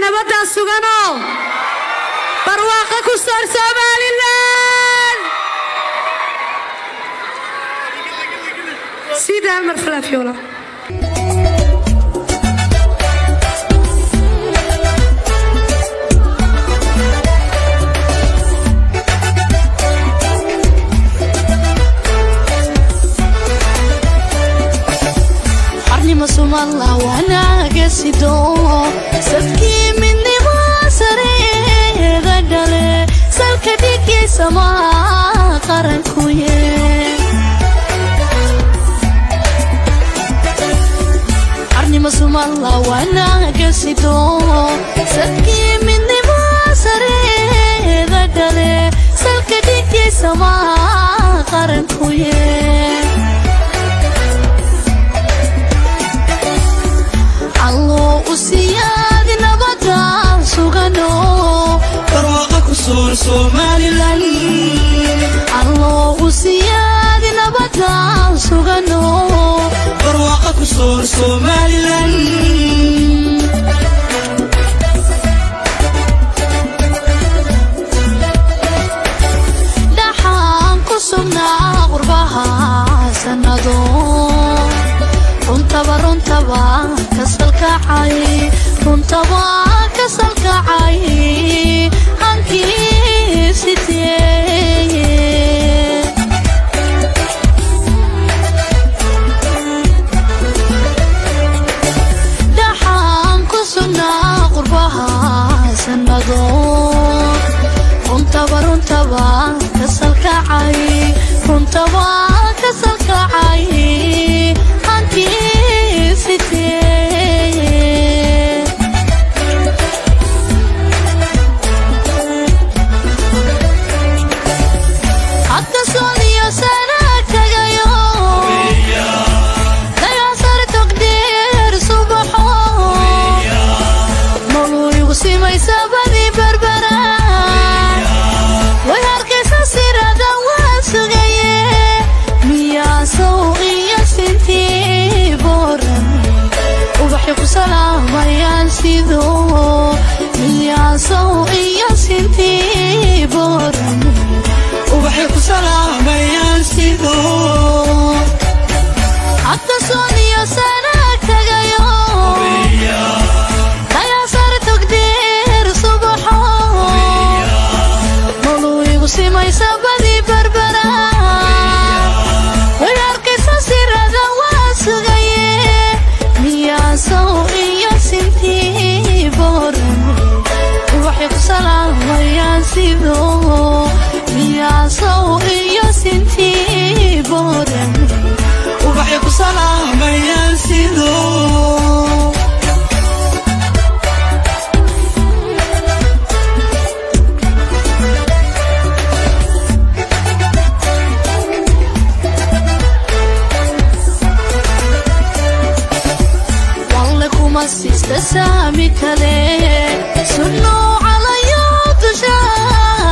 نبدا سجنو برواقة كسر سوماليلاند سيدة المرفلة فيولا مسوم الله وانا قصدو سبكي مني ما سري غدل سلك ديكي سما قرن كويه عرني مسوم الله وانا قصدو سبكي مني ما سري غدل سلك ديكي سما قرن كويه الله وسيادي نبدا سجنو برواقة كسر سوماليلاند الله وسيادي نبدا سجنو برواقة كسر سوماليلاند دحان كسبنا غربها سندو runtabaa kasalkacay hankii sitee dhaxaan ku sugnaa qurbaha sanado runtabaa kasalkacay سامي كله سنو على يدشا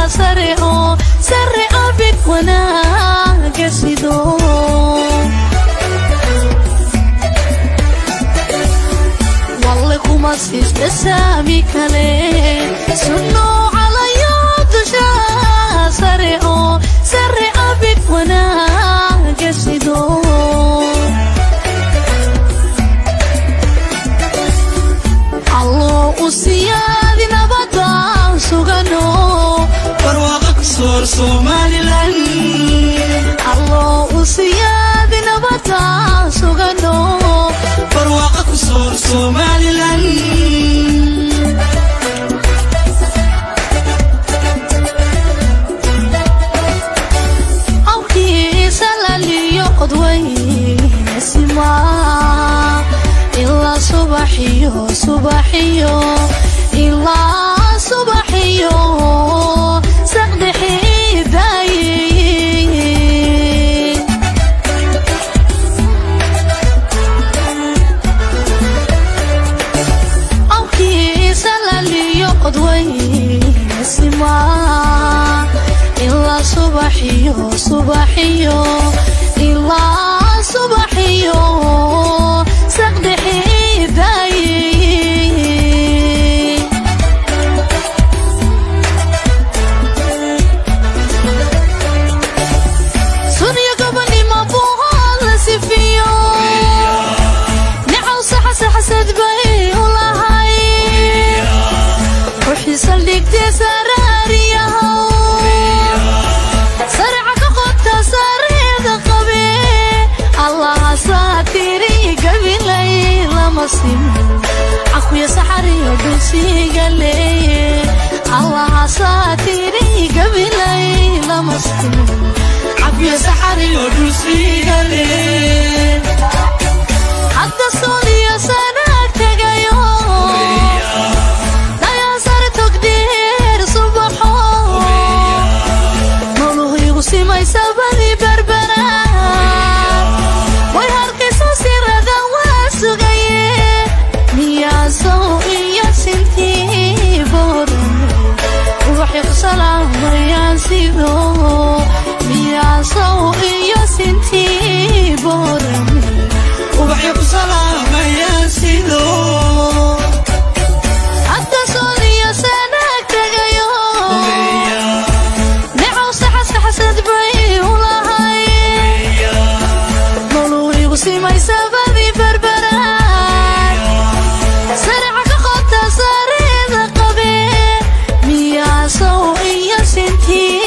سرعو بك وانا قصدو والله كما سيست سامي كله سنو على يدشا سرعو بك وانا قصدو وسيادي نبدا سجنو برواقة كسر سوماليلاند الله وسيادي نبدا سجنو برواقة كسر سوماليلاند أو كيس اللي يقضوي نسمع إلا صباحيو إلا صباحيو سقدحي دايين أو كيس اللي يقضوي نسمع إلا صباحيو إلا صباحيو سقدحي دايين يدوسي قلي الله ساتري قبلي لمسكن عافية سحري ودوسي قلي حتى صولي سنك تقايو لا يصار تقدير صبحو نوله يغسي ما يسابني بربنا ويهاركي سوسي رذا واسوغي ميا سوئي يا سنتي بورمي وروحي خسلام يا سيدو ميا سوئي يا سنتي بورمي وبحيك سلام يا سيدو حتى صولي سنك تغيو نعو سحس دبي ولاهاي نولو يغسي ما يسابني بربرا سرعك خطة سريد قبي ميا سوئي يا سنتي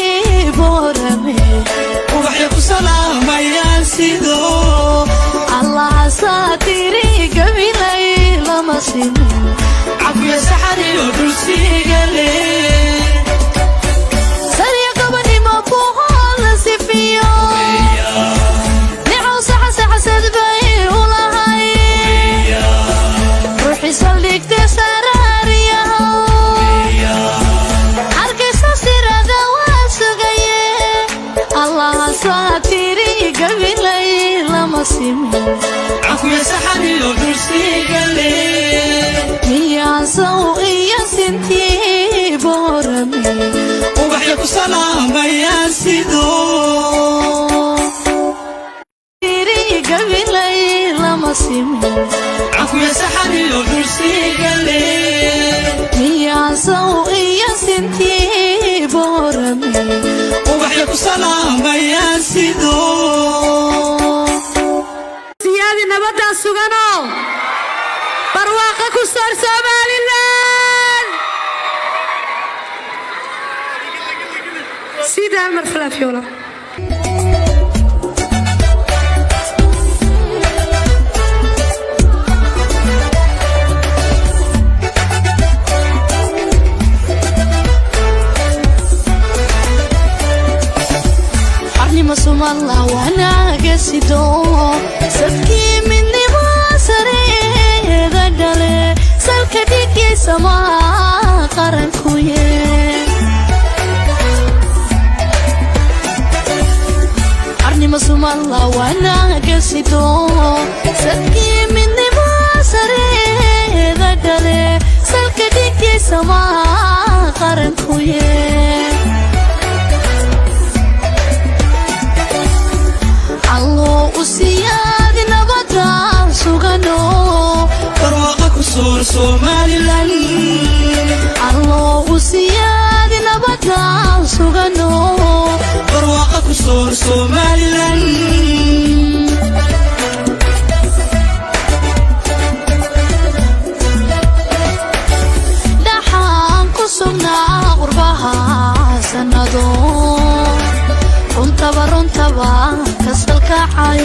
بورمي وبحيك سلام يا سيدو الله ساتري قبلي لما سنين عافية سحري ودوسي قلي سريع قبلي ما بوهول سفيو نعو سحس دبي ولاهاي روحي سليك تسراريا حركي ساسير دواسوغي الله ساتري قبلي لما سنين عافية سحري ودوسي قلي يا سوئي يا سنتي بورمي وبحيك سلام يا سيدو تيري قبلي لما سمين عافية سحري ودوسي قلي يا سوئي يا سنتي بورمي وبحيك سلام يا سيدو siyaadi nabadda sugano barwaaqa ku soo Somaliland sida Amar Flafiola مسوم الله وانا قصدو سبكي مني ما سري ذقلي سلك ديكي سما قرن كويه عرني مسوم الله وانا قصدو سبكي مني ما سري ذقلي سلك ديكي سما قرن كويه الله وسيادي نبضا سوغانو barwaaqo ku soor Somaliland الله وسيادي نبضا سوغانو barwaaqo ku soor Somaliland دحان كسمنا غربها سندو runtabaa kasalkacay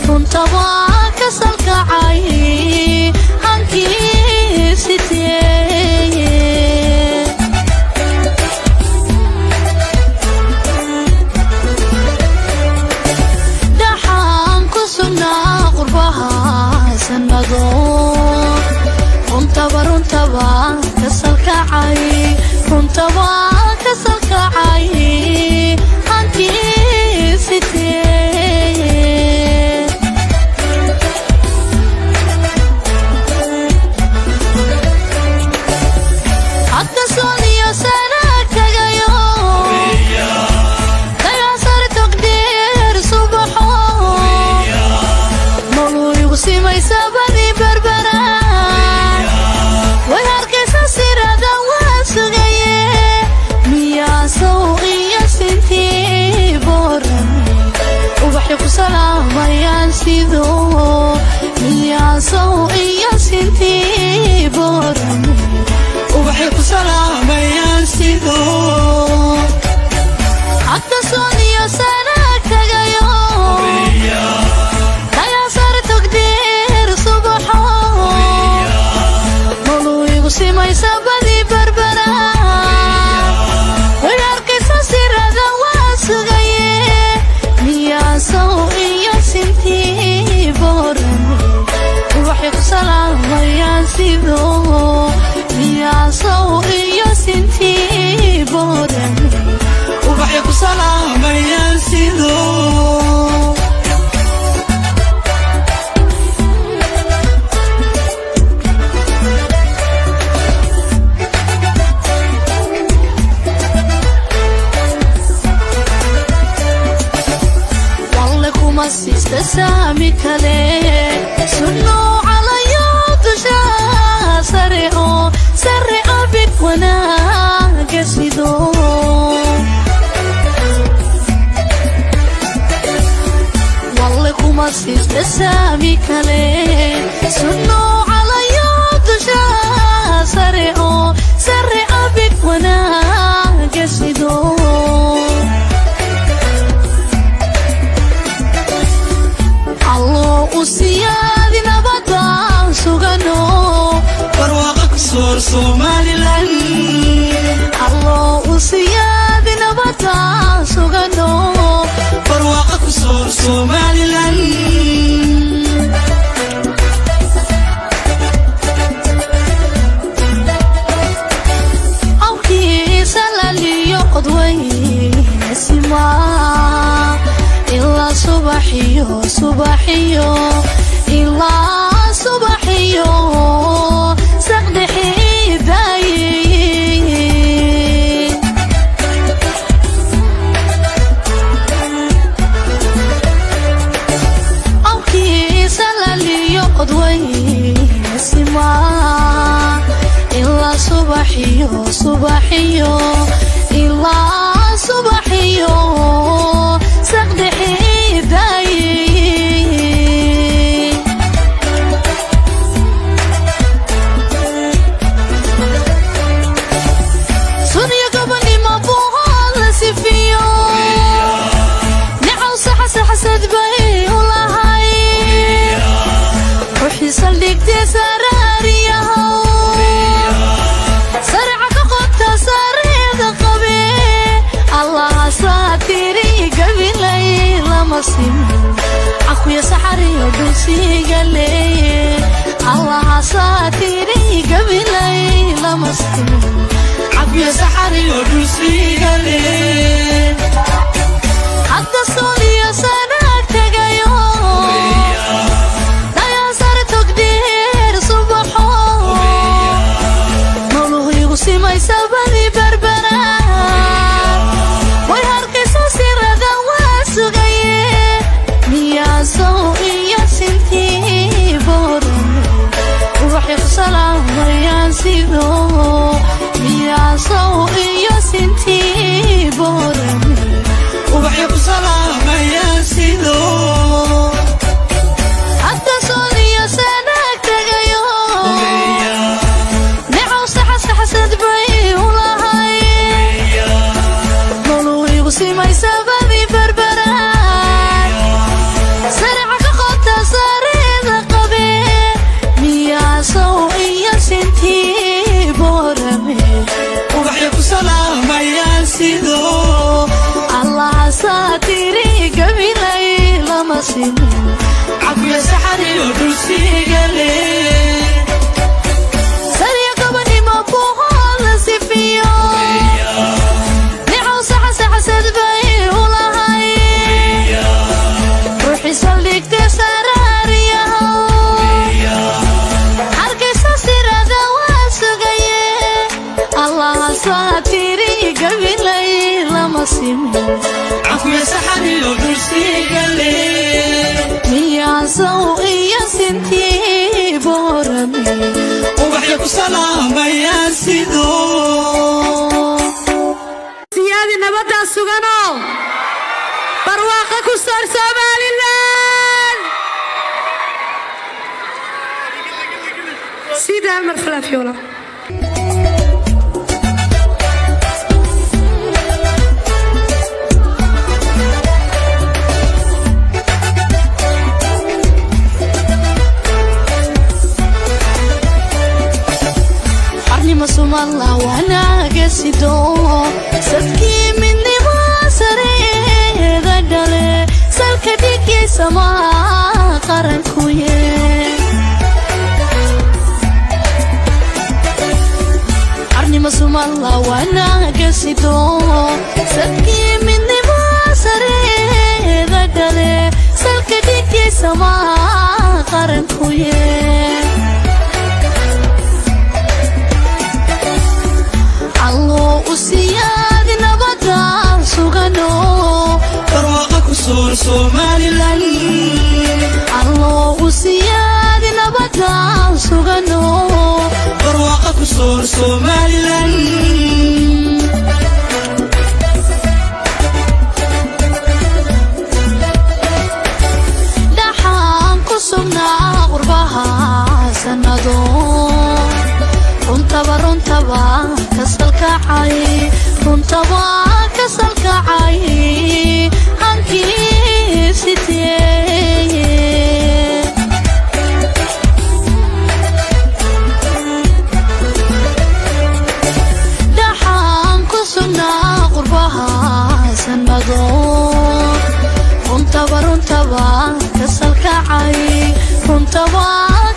runtabaa kasalkacay hankii sitee dhaxaan ku sugnaa qurbaha sanado runtabaa kasalkacay runtabaa kasalkacay simay sabadi barbara weerarkiisa sirada waa sugaye miyaasow iyo sintii boorame waxay ku salaamayaan sidoo miyaasow iyo sintii boorame waxay ku salaamayaan sidoo masista saami kale sunno calaya dusha sare abid wanaaga sido walle kuma sista saami kale sunno calaya dusha sare abid wanaaga sido siyaadi nabadaan sugano barwaaqa ku soor Somaliland allo siyaadi nabadaan sugano barwaaqa ku soor Somaliland awkiisa laliyo qodweyne simaa ilaa subaxiyo ilaa subaxiyo saqdhixiidaye awkiisa laliyo qodweyne simaa ilaa subaxiyo ilaa subaxiyo akuya saxariyo dulsiga leeye allaha saatiri gabilay lama simin akuya saxariyo dulsiga leeye hadda sooliyo sanaag tagayo dayaan sare togdheer subaxo nolohigu simay sabadi barbara way harkaysa sirada waa sugaye miyaasow iyo sintii boorame waxay ku salaamayaan sidoo miyaasow iyo sintii boorame waxay ku salaamayaan sidoo hadda sooliyo sanaag tagayo necow saxasad bay u lahay nolohigu simay sabadi barbara allaha saatiri gabilay lama simin akuya saxariyo dulsiga leeye sariya gabanimo buuqoo la sifiyo necow saxasad bay u lahay ruuxii saldhigtee saraariyahow harkaysa sirada waa sugaye allaha saatiri gabilay lama simin akuya saxariyo dulsiga leeye miyaasow iyo sintii boorame waxay ku salaamayaan sidoo siyaadi nabadaan sugano barwaaqa ku soor Somaliland sida mar falafiola مسوم الله وانا قصدو صدقي مني ما سري غدل سلك ديكي سما قرنكويه عرني مسوم الله وانا قصدو صدقي مني ما سري غدل سلك ديكي سما قرنكويه الله وسياد نبدا سوغانو barwaaqo ku soor Somaliland الله وسياد نبدا سوغانو barwaaqo ku soor Somaliland دحان كسمنا قربها سندو runtabaa kasalkacay hankii sitee dhaxaan ku sugnaa qurbaha sanado runtabaa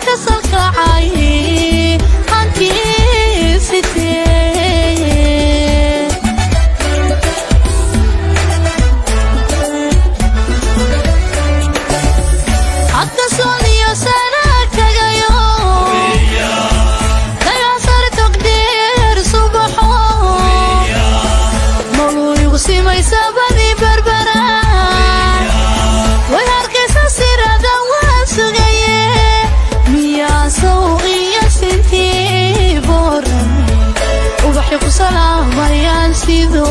kasalkacay hankii sitee hadda sooniyo sana tagayo dayasar togdheer subaxo noloygu simaysa badi berbera way harkaysa sirada waa sugaye miyaa sow iyo sintii boran ubaxi ku salaamayaan sido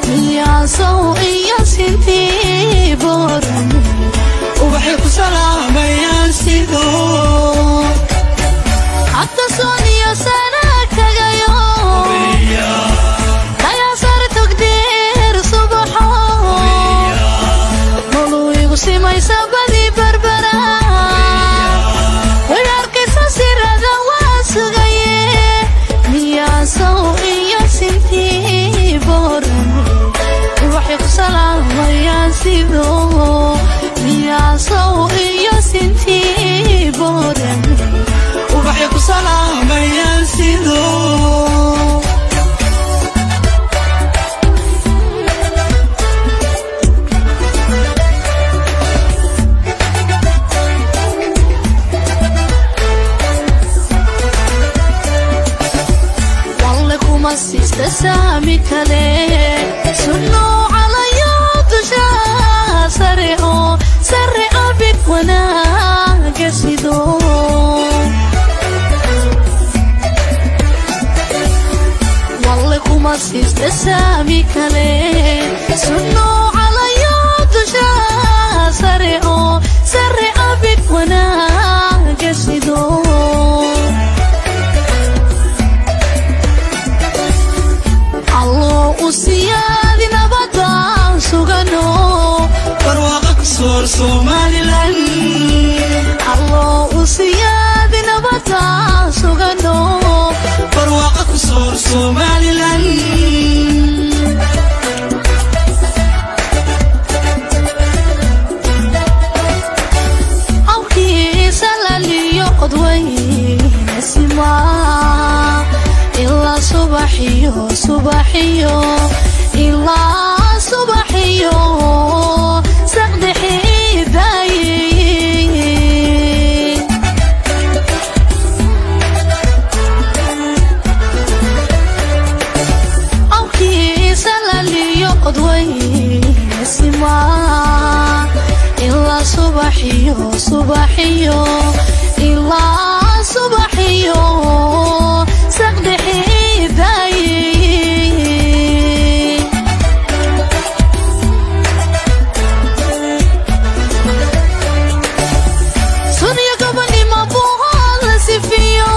miyaa sow iyo sintii boran ubaxi ku salaamayaan sido hadda sooniyo sana tagayo dayasar togdheer subaxo noloygu simaysa badi berbera way arkaysa sirada waa sugaye miyaa sow iyo sintii boran ubaxi ku salaamayaan sido miyaa sow iyo sintii boran ubaxi ku salaamayaan sido والله كوما سيستا سامي كالي سنو على يوتشا سرعو بك وانا قصدو والله كوما سيستا سامي كالي سنو على يوتشا سرعو بك وانا قصدو الله وسيادي نبدا سوغانو barwaaqo ku soor Somaliland الله وسيادي نبدا سوغانو barwaaqo ku soor Somaliland أوكي سلاليو قدوين اسمع إلا صباحيو إلا صباحيو سقدحي داي أوكي سلاليو قدوين اسمع إلا صباحيو إلا صباحيو سقدحي داي سونيا قبلي ما بوها سفيو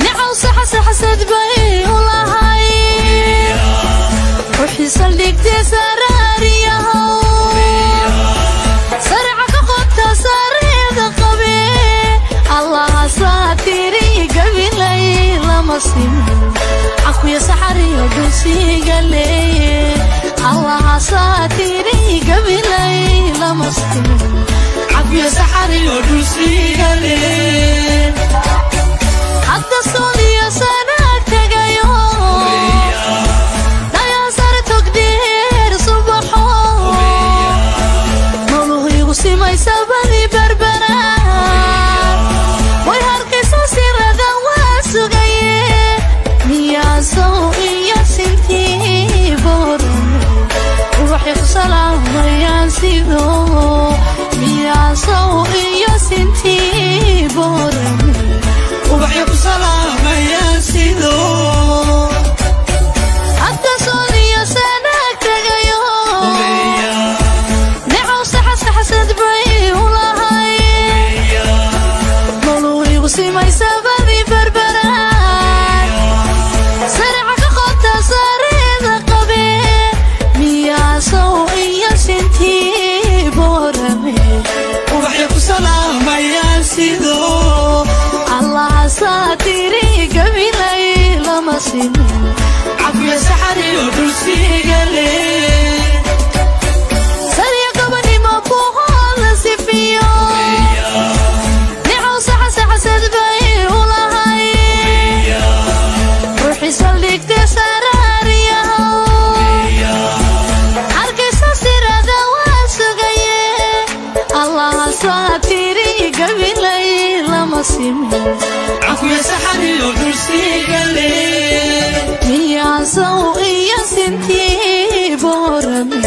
نعو حسد بي ولا هاي روحي صليك تسراري سرعك خدت سرير lama simin cafiya saxariyo dulsiga leeye allaha saatiri gabilay lama simin cafiya saxariyo dulsiga leeye hadda sooliyo sanaag tagayo dayaan sare togdheer subaxo nolohiigu simaysa badi berbera way harkaysa sirada waa sugaye miyaasow iyo sintii boorame ubaxay ku salaamayaan sido miyaasow iyo sintii boorame ubaxay ku salaamayaan sido hadda sooliyo sanaag tagayo necow saxasxasad bay u lahay nolohiigu simaysa badi berbera sarica ka qota sareeda qabe miyaasow iyo sintii boorame ubaxay ku salaamayaan sido allaha saatiri gabilay lama simin cafiya saxariyo dulsiga leeye sariya gabanimo buuhooda sifiyo necow saxasaxasad bay u lahay ruuxii saldhigte saraariyahow harkaysa sirada waa sugaye allaha saatiri gabilay lama simin cafiya saxariyo dulsiga leeye miyaasow iyo sintii boorame